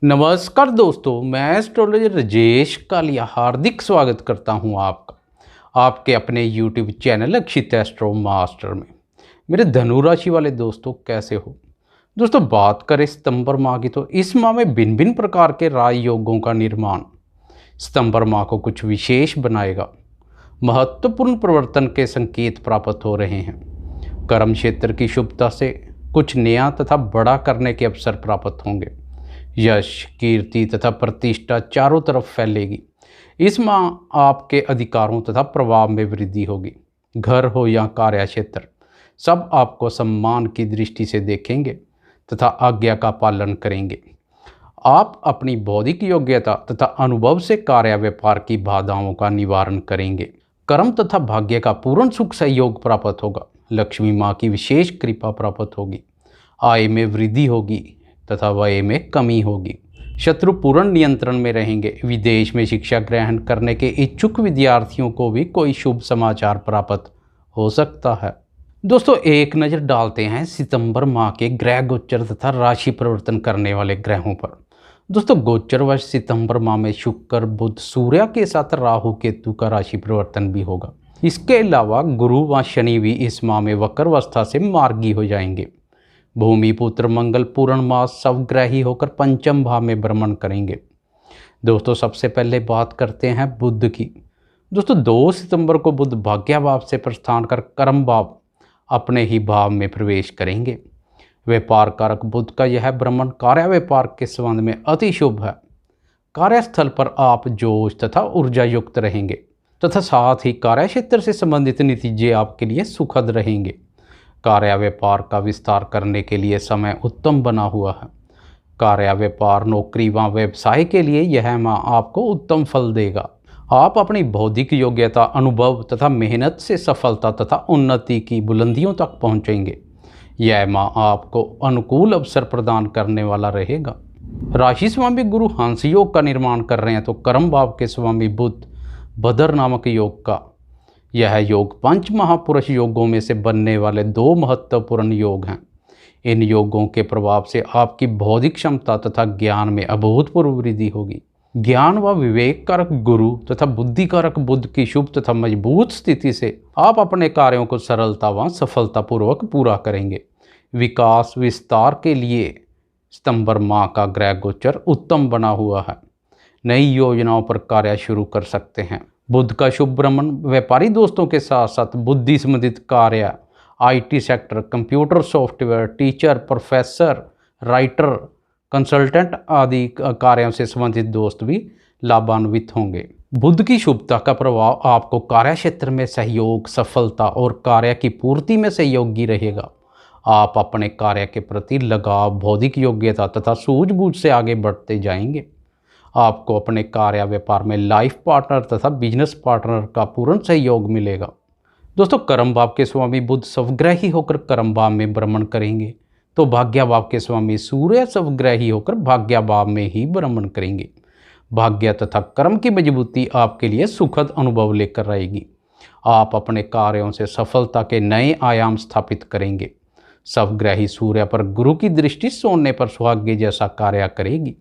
नमस्कार दोस्तों, मैं एस्ट्रोलॉजर राजेश कालिया हार्दिक स्वागत करता हूं आपका आपके अपने YouTube चैनल अक्षित एस्ट्रो मास्टर में। मेरे धनु राशि वाले दोस्तों, कैसे हो दोस्तों? बात करें सितंबर माह की, तो इस माह में भिन्न भिन्न प्रकार के राजयोगों का निर्माण सितंबर माह को कुछ विशेष बनाएगा। महत्वपूर्ण परिवर्तन के संकेत प्राप्त हो रहे हैं। कर्म क्षेत्र की शुभता से कुछ नया तथा बड़ा करने के अवसर प्राप्त होंगे। यश, कीर्ति तथा प्रतिष्ठा चारों तरफ फैलेगी। इस माह आपके अधिकारों तथा प्रभाव में वृद्धि होगी। घर हो या कार्य क्षेत्र, सब आपको सम्मान की दृष्टि से देखेंगे तथा आज्ञा का पालन करेंगे। आप अपनी बौद्धिक योग्यता तथा अनुभव से कार्य व्यापार की बाधाओं का निवारण करेंगे। कर्म तथा भाग्य का पूर्ण सुख सहयोग प्राप्त होगा। लक्ष्मी माँ की विशेष कृपा प्राप्त होगी। आय में वृद्धि होगी तथा व्यय में कमी होगी। शत्रु पूर्ण नियंत्रण में रहेंगे। विदेश में शिक्षा ग्रहण करने के इच्छुक विद्यार्थियों को भी कोई शुभ समाचार प्राप्त हो सकता है। दोस्तों, एक नज़र डालते हैं सितंबर माह के ग्रह गोचर तथा राशि परिवर्तन करने वाले ग्रहों पर। दोस्तों, गोचरवश सितंबर माह में शुक्र, बुध, सूर्य के साथ राहु केतु का राशि परिवर्तन भी होगा। इसके अलावा गुरु व शनि भी इस माह में वक्र अवस्था से मार्गी हो जाएंगे। भूमि पुत्र मंगल पूर्ण मास सवग्रही होकर पंचम भाव में भ्रमण करेंगे। दोस्तों, सबसे पहले बात करते हैं बुध की। दोस्तों, 2 सितंबर को बुध भाग्य भाव से प्रस्थान कर कर्म भाव अपने ही भाव में प्रवेश करेंगे। व्यापार कारक बुध का यह भ्रमण कार्य व्यापार के संबंध में अति शुभ है। कार्यस्थल पर आप जोश तथा ऊर्जा युक्त रहेंगे तथा साथ ही कार्य क्षेत्र से संबंधित नतीजे आपके लिए सुखद रहेंगे। कार्य व्यापार का विस्तार करने के लिए समय उत्तम बना हुआ है। कार्य व्यापार, नौकरी व व्यवसाय के लिए यह माह आपको उत्तम फल देगा। आप अपनी बौद्धिक योग्यता, अनुभव तथा मेहनत से सफलता तथा उन्नति की बुलंदियों तक पहुंचेंगे। यह माह आपको अनुकूल अवसर प्रदान करने वाला रहेगा। राशि स्वामी गुरु हंस योग का निर्माण कर रहे हैं, तो कर्म भाव के स्वामी बुध भद्र नामक योग का यह योग 5 महापुरुष योगों में से बनने वाले 2 महत्वपूर्ण योग हैं। इन योगों के प्रभाव से आपकी बौद्धिक क्षमता तथा ज्ञान में अभूतपूर्व वृद्धि होगी। ज्ञान व विवेक कारक गुरु तथा बुद्धि कारक बुध की शुभ तथा मजबूत स्थिति से आप अपने कार्यों को सरलता व सफलतापूर्वक पूरा करेंगे। विकास विस्तार के लिए सितंबर माह का ग्रह गोचर उत्तम बना हुआ है। नई योजनाओं पर कार्य शुरू कर सकते हैं। बुध का शुभ भ्रमण व्यापारी दोस्तों के साथ साथ बुद्धि संबंधित कार्य, IT sector, computer software, teacher, professor, writer, consultant आदि कार्यों से संबंधित दोस्त भी लाभान्वित होंगे। बुध की शुभता का प्रभाव आपको कार्य क्षेत्र में सहयोग, सफलता और कार्य की पूर्ति में सहयोगी रहेगा। आप अपने कार्य के प्रति लगाव, बौद्धिक योग्यता तथा सूझबूझ से आगे बढ़ते जाएंगे। आपको अपने कार्य व्यापार में लाइफ पार्टनर तथा बिजनेस पार्टनर का पूर्ण सहयोग मिलेगा। दोस्तों, कर्म भाव के स्वामी बुध स्वग्रही होकर कर्म भाव में भ्रमण करेंगे, तो भाग्य भाव के स्वामी सूर्य स्वग्रही होकर भाग्य भाव में ही भ्रमण करेंगे। भाग्य तथा कर्म की मजबूती आपके लिए सुखद अनुभव लेकर आएगी। आप अपने कार्यों से सफलता के नए आयाम स्थापित करेंगे। स्वग्रही सूर्य पर गुरु की दृष्टि सोने पर सुहाग्य जैसा कार्य करेगी।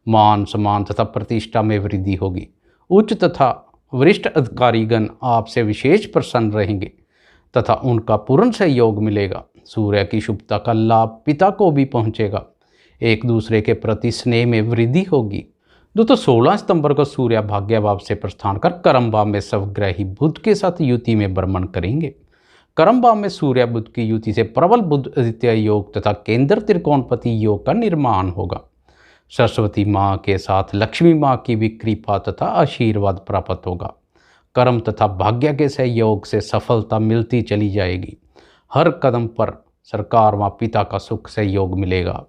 मान सम्मान तथा प्रतिष्ठा में वृद्धि होगी। उच्च तथा वरिष्ठ अधिकारीगण आपसे विशेष प्रसन्न रहेंगे तथा उनका पूर्ण सहयोग मिलेगा। सूर्य की शुभता का लाभ पिता को भी पहुंचेगा। एक दूसरे के प्रति स्नेह में वृद्धि होगी। दोस्तों, 16 सितंबर को सूर्य भाग्य भाव से प्रस्थान कर कर्म भाव में स्वग्रही बुध के साथ युति में भ्रमण करेंगे। कर्म भाव में सूर्य बुध की युति से प्रबल बुध आदित्य योग तथा केंद्र त्रिकोणपति योग का निर्माण होगा। सरस्वती माँ के साथ लक्ष्मी माँ की भी कृपा तथा आशीर्वाद प्राप्त होगा। कर्म तथा भाग्य के सहयोग से सफलता मिलती चली जाएगी। हर कदम पर सरकार व पिता का सुख सहयोग मिलेगा।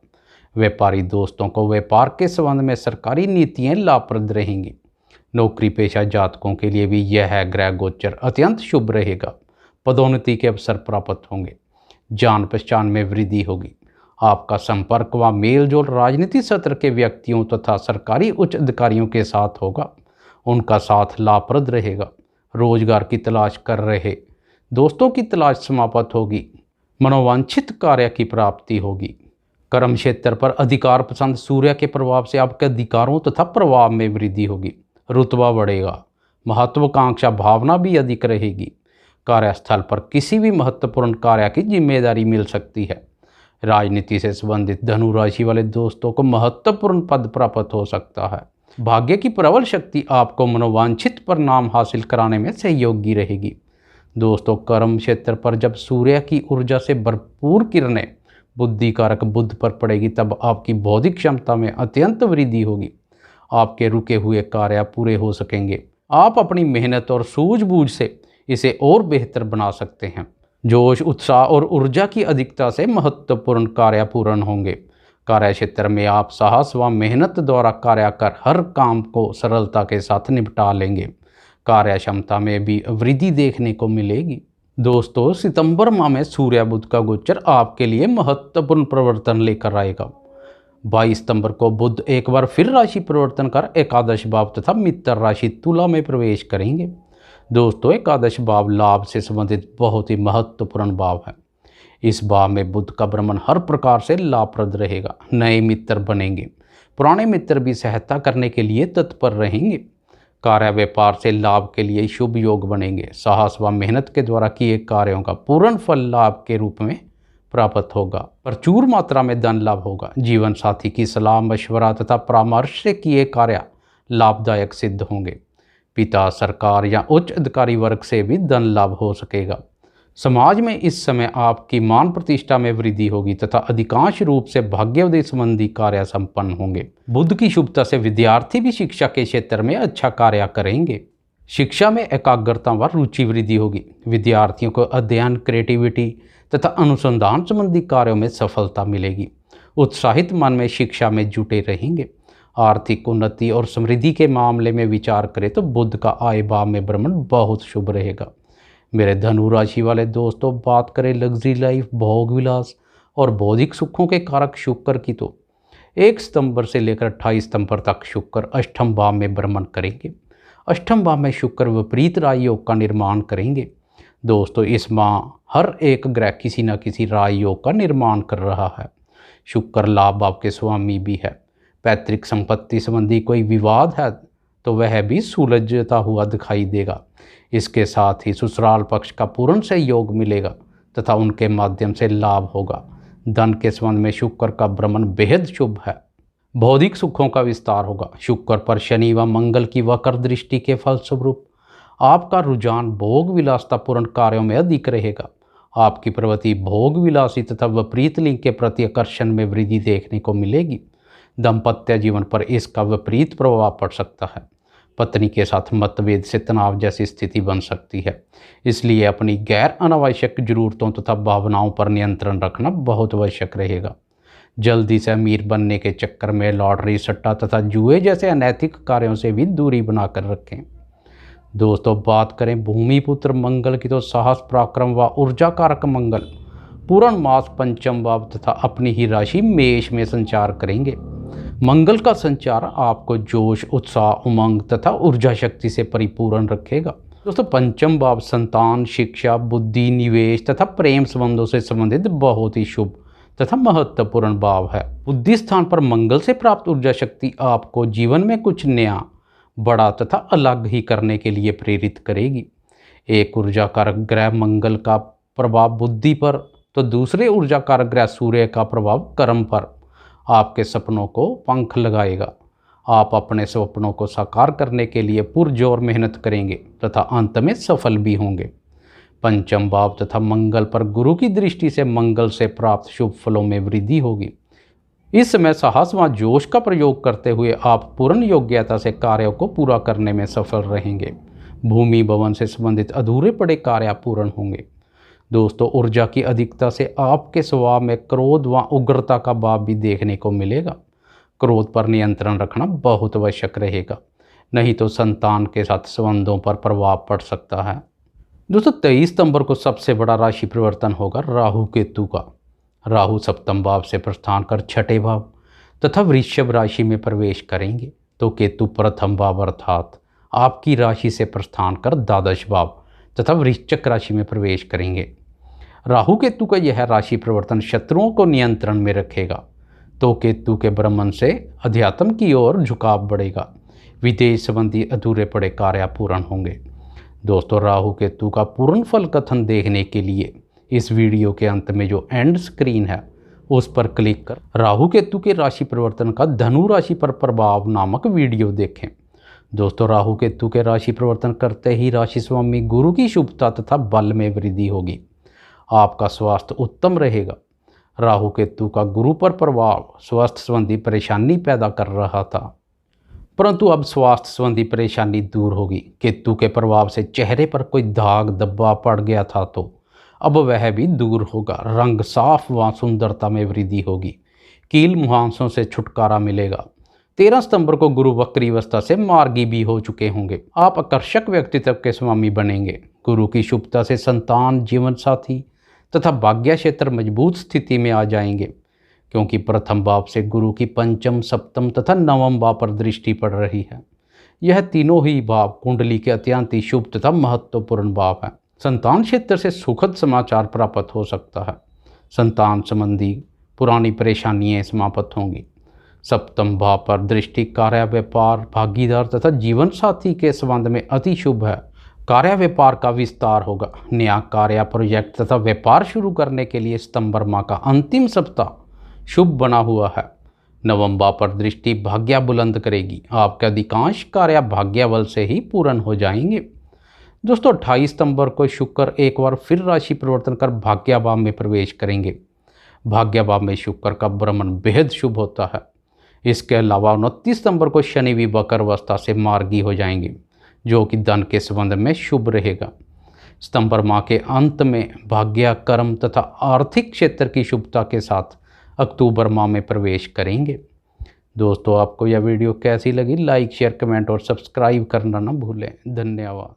व्यापारी दोस्तों को व्यापार के संबंध में सरकारी नीतियाँ लाभप्रद रहेंगी। नौकरी पेशा जातकों के लिए भी यह ग्रह गोचर अत्यंत शुभ रहेगा। पदोन्नति के अवसर प्राप्त होंगे। जान पहचान में वृद्धि होगी। आपका संपर्क व मेल जोल राजनीतिक सत्र के व्यक्तियों तथा सरकारी उच्च अधिकारियों के साथ होगा। उनका साथ लाभप्रद रहेगा। रोजगार की तलाश कर रहे दोस्तों की तलाश समाप्त होगी। मनोवांछित कार्य की प्राप्ति होगी। कर्म क्षेत्र पर अधिकार पसंद सूर्य के प्रभाव से आपके अधिकारों तथा प्रभाव में वृद्धि होगी, रुतबा बढ़ेगा, महत्वाकांक्षा भावना भी अधिक रहेगी। कार्यस्थल पर किसी भी महत्वपूर्ण कार्य की जिम्मेदारी मिल सकती है। राजनीति से संबंधित धनु राशि वाले दोस्तों को महत्वपूर्ण पद प्राप्त हो सकता है। भाग्य की प्रबल शक्ति आपको मनोवांछित परिणाम हासिल कराने में सहयोगी रहेगी। दोस्तों, कर्म क्षेत्र पर जब सूर्य की ऊर्जा से भरपूर किरणें बुद्धि कारक बुध पर पड़ेगी, तब आपकी बौद्धिक क्षमता में अत्यंत वृद्धि होगी। आपके रुके हुए कार्य पूरे हो सकेंगे। आप अपनी मेहनत और सूझबूझ से इसे और बेहतर बना सकते हैं। जोश, उत्साह और ऊर्जा की अधिकता से महत्वपूर्ण कार्य पूर्ण होंगे। कार्य क्षेत्र में आप साहस व मेहनत द्वारा कार्य कर हर काम को सरलता के साथ निपटा लेंगे। कार्य क्षमता में भी वृद्धि देखने को मिलेगी। दोस्तों, सितंबर माह में सूर्य बुध का गोचर आपके लिए महत्वपूर्ण परिवर्तन लेकर आएगा। 22 सितंबर को बुध एक बार फिर राशि परिवर्तन कर एकादश भाव तथा मित्र राशि तुला में प्रवेश करेंगे। दोस्तों, एकादश भाव लाभ से संबंधित बहुत ही महत्वपूर्ण भाव है। इस भाव में बुध का भ्रमण हर प्रकार से लाभप्रद रहेगा। नए मित्र बनेंगे, पुराने मित्र भी सहायता करने के लिए तत्पर रहेंगे। कार्य व्यापार से लाभ के लिए शुभ योग बनेंगे। साहस व मेहनत के द्वारा किए कार्यों का पूर्ण फल लाभ के रूप में प्राप्त होगा। प्रचुर मात्रा में धन लाभ होगा। जीवन साथी की सलाह मशवरा तथा परामर्श से किए कार्य लाभदायक सिद्ध होंगे। पिता, सरकार या उच्च अधिकारी वर्ग से भी धन लाभ हो सकेगा। समाज में इस समय आपकी मान प्रतिष्ठा में वृद्धि होगी तथा अधिकांश रूप से भाग्योदय संबंधी कार्य संपन्न होंगे। बुध की शुभता से विद्यार्थी भी शिक्षा के क्षेत्र में अच्छा कार्य करेंगे। शिक्षा में एकाग्रता व रुचि वृद्धि होगी। विद्यार्थियों को अध्ययन, क्रिएटिविटी तथा अनुसंधान संबंधी कार्यों में सफलता मिलेगी। उत्साहित मन में शिक्षा में जुटे रहेंगे। आर्थिक उन्नति और समृद्धि के मामले में विचार करें तो बुध का आय भाव में भ्रमण बहुत शुभ रहेगा। मेरे धनु राशि वाले दोस्तों, बात करें लग्जरी लाइफ, भोग विलास और बौद्धिक सुखों के कारक शुक्र की, तो 1 सितंबर से लेकर 28 सितंबर तक शुक्र अष्टम भाव में भ्रमण करेंगे। अष्टम भाव में शुक्र विपरीत राजयोग का निर्माण करेंगे। दोस्तों, इस माह हर एक ग्रह किसी न किसी राजयोग का निर्माण कर रहा है। शुक्र लाभ भाव के स्वामी भी है। पैतृक संपत्ति संबंधी कोई विवाद है तो वह भी सुलझता हुआ दिखाई देगा। इसके साथ ही ससुराल पक्ष का पूर्ण सहयोग मिलेगा तथा उनके माध्यम से लाभ होगा। धन के संबंध में शुक्र का भ्रमण बेहद शुभ है। बौद्धिक सुखों का विस्तार होगा। शुक्र पर शनि व मंगल की वक्र दृष्टि के फलस्वरूप आपका रुझान भोग विलासतापूर्ण कार्यों में अधिक रहेगा। आपकी प्रवृत्ति भोग विलासी तथा विपरीत लिंग के प्रति आकर्षण में वृद्धि देखने को मिलेगी। दाम्पत्य जीवन पर इसका विपरीत प्रभाव पड़ सकता है। पत्नी के साथ मतभेद से तनाव जैसी स्थिति बन सकती है। इसलिए अपनी गैर अनावश्यक जरूरतों तथा भावनाओं पर नियंत्रण रखना बहुत आवश्यक रहेगा। जल्दी से अमीर बनने के चक्कर में लॉटरी, सट्टा तथा जुए जैसे अनैतिक कार्यों से भी दूरी बनाकर रखें। दोस्तों, बात करें भूमिपुत्र मंगल की, तो साहस, पराक्रम व ऊर्जा कारक मंगल पूर्ण मास पंचम भाव तथा अपनी ही राशि मेष में संचार करेंगे। मंगल का संचार आपको जोश, उत्साह, उमंग तथा ऊर्जा शक्ति से परिपूर्ण रखेगा। दोस्तों, पंचम भाव संतान, शिक्षा, बुद्धि, निवेश तथा प्रेम संबंधों से संबंधित बहुत ही शुभ तथा महत्वपूर्ण भाव है। बुद्धि स्थान पर मंगल से प्राप्त ऊर्जा शक्ति आपको जीवन में कुछ नया, बड़ा तथा अलग ही करने के लिए प्रेरित करेगी। एक ऊर्जा कारक ग्रह मंगल का प्रभाव बुद्धि पर, तो दूसरे ऊर्जा कारक ग्रह सूर्य का प्रभाव कर्म पर आपके सपनों को पंख लगाएगा। आप अपने सपनों को साकार करने के लिए पुरजोर मेहनत करेंगे तथा अंत में सफल भी होंगे। पंचम भाव तथा मंगल पर गुरु की दृष्टि से मंगल से प्राप्त शुभ फलों में वृद्धि होगी। इस समय साहस व जोश का प्रयोग करते हुए आप पूर्ण योग्यता से कार्यों को पूरा करने में सफल रहेंगे। भूमि भवन से संबंधित अधूरे पड़े कार्य पूर्ण होंगे। दोस्तों, ऊर्जा की अधिकता से आपके स्वभाव में क्रोध व उग्रता का भाव भी देखने को मिलेगा। क्रोध पर नियंत्रण रखना बहुत आवश्यक रहेगा, नहीं तो संतान के साथ संबंधों पर प्रभाव पड़ सकता है। दोस्तों, 23 सितंबर को सबसे बड़ा राशि परिवर्तन होगा राहु केतु का। राहु सप्तम भाव से प्रस्थान कर छठे भाव तथा वृषभ राशि में प्रवेश करेंगे, तो केतु प्रथम भाव अर्थात आपकी राशि से प्रस्थान कर द्वादश भाव तथा वृश्चिक राशि में प्रवेश करेंगे। राहु केतु का यह राशि परिवर्तन शत्रुओं को नियंत्रण में रखेगा। तो केतु के भ्रमण से अध्यात्म की ओर झुकाव बढ़ेगा। विदेश संबंधी अधूरे पड़े कार्य पूर्ण होंगे। दोस्तों, राहु केतु का पूर्ण फल कथन देखने के लिए इस वीडियो के अंत में जो एंड स्क्रीन है उस पर क्लिक कर राहु केतु के राशि परिवर्तन का धनु राशि पर प्रभाव नामक वीडियो देखें। दोस्तों, राहु केतु के राशि परिवर्तन करते ही राशि स्वामी गुरु की शुभता तथा बल में वृद्धि होगी। आपका स्वास्थ्य उत्तम रहेगा। राहु केतु का गुरु पर प्रभाव स्वास्थ्य संबंधी परेशानी पैदा कर रहा था, परंतु अब स्वास्थ्य संबंधी परेशानी दूर होगी। केतु के प्रभाव से चेहरे पर कोई दाग धब्बा पड़ गया था तो अब वह भी दूर होगा। रंग साफ व सुंदरता में वृद्धि होगी। कील मुहांसों से छुटकारा मिलेगा। 13 सितंबर को गुरु वक्री अवस्था से मार्गी भी हो चुके होंगे। आप आकर्षक व्यक्तित्व के स्वामी बनेंगे। गुरु की शुभता से संतान, जीवन साथी तथा भाग्य क्षेत्र मजबूत स्थिति में आ जाएंगे, क्योंकि प्रथम भाव से गुरु की पंचम, सप्तम तथा नवम भाव पर दृष्टि पड़ रही है। यह तीनों ही भाव कुंडली के अत्यंत शुभ तथा महत्वपूर्ण भाव है। संतान क्षेत्र से सुखद समाचार प्राप्त हो सकता है। संतान संबंधी पुरानी परेशानियां समाप्त होंगी। सप्तम भाव पर दृष्टि कार्य, व्यापार, भागीदार तथा जीवन साथी के संबंध में अति शुभ है। कार्य व्यापार का विस्तार होगा। नया कार्य, प्रोजेक्ट तथा व्यापार शुरू करने के लिए सितंबर माह का अंतिम सप्ताह शुभ बना हुआ है। नवम भाव पर दृष्टि भाग्य बुलंद करेगी। आपके अधिकांश कार्य भाग्य बल से ही पूर्ण हो जाएंगे। दोस्तों, 28 सितंबर को शुक्र एक बार फिर राशि परिवर्तन कर भाग्य भाव में प्रवेश करेंगे। भाग्य भाव में शुक्र का भ्रमण बेहद शुभ होता है। इसके अलावा 29 सितंबर को शनि भी वक्र अवस्था से मार्गी हो जाएंगे, जो कि धन के संबंध में शुभ रहेगा। सितंबर माह के अंत में भाग्य, कर्म तथा आर्थिक क्षेत्र की शुभता के साथ अक्टूबर माह में प्रवेश करेंगे। दोस्तों, आपको यह वीडियो कैसी लगी? लाइक, शेयर, कमेंट और सब्सक्राइब करना न भूलें। धन्यवाद।